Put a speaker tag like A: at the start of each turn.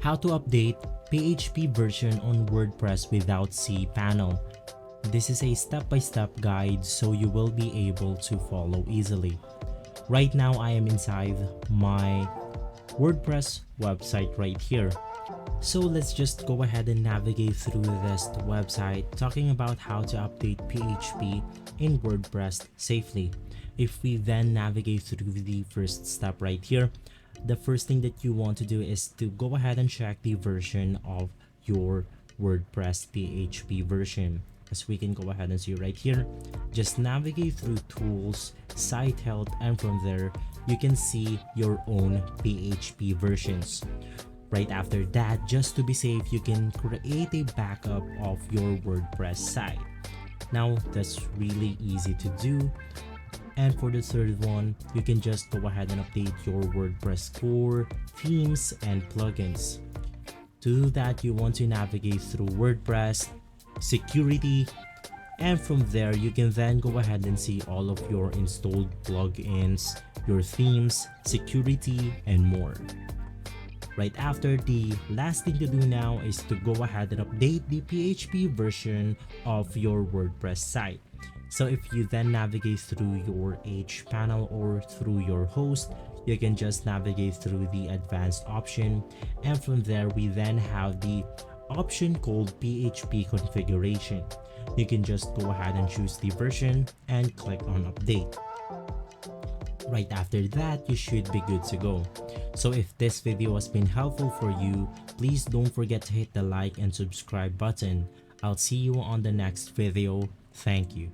A: how to update PHP version on WordPress without cPanel. This is a step-by-step guide so you will be able to follow easily. Right now I am inside my WordPress website right here. So let's just go ahead and navigate through this website talking about how to update PHP in WordPress safely. If we then navigate through the first step right here, the first thing that you want to do is to go ahead and check the version of your WordPress PHP version. As we can go ahead and see right here, just navigate through tools, site health, and from there you can see your own PHP versions. Right after that, just to be safe, you can create a backup of your WordPress site. Now that's really easy to do. And for the third one, you can just go ahead and update your WordPress core, themes, and plugins. To do that, you want to navigate through WordPress, security, and from there you can then go ahead and see all of your installed plugins, your themes, security, and more. Right after, the last thing to do now is to go ahead and update the PHP version of your WordPress site. So if you then navigate through your cPanel or through your host, you can just navigate through the advanced option, and from there we then have the option called PHP configuration. You can just go ahead and choose the version and click on update. Right after that, you should be good to go. So if this video has been helpful for you, please don't forget to hit the like and subscribe button. I'll see you on the next video. Thank you.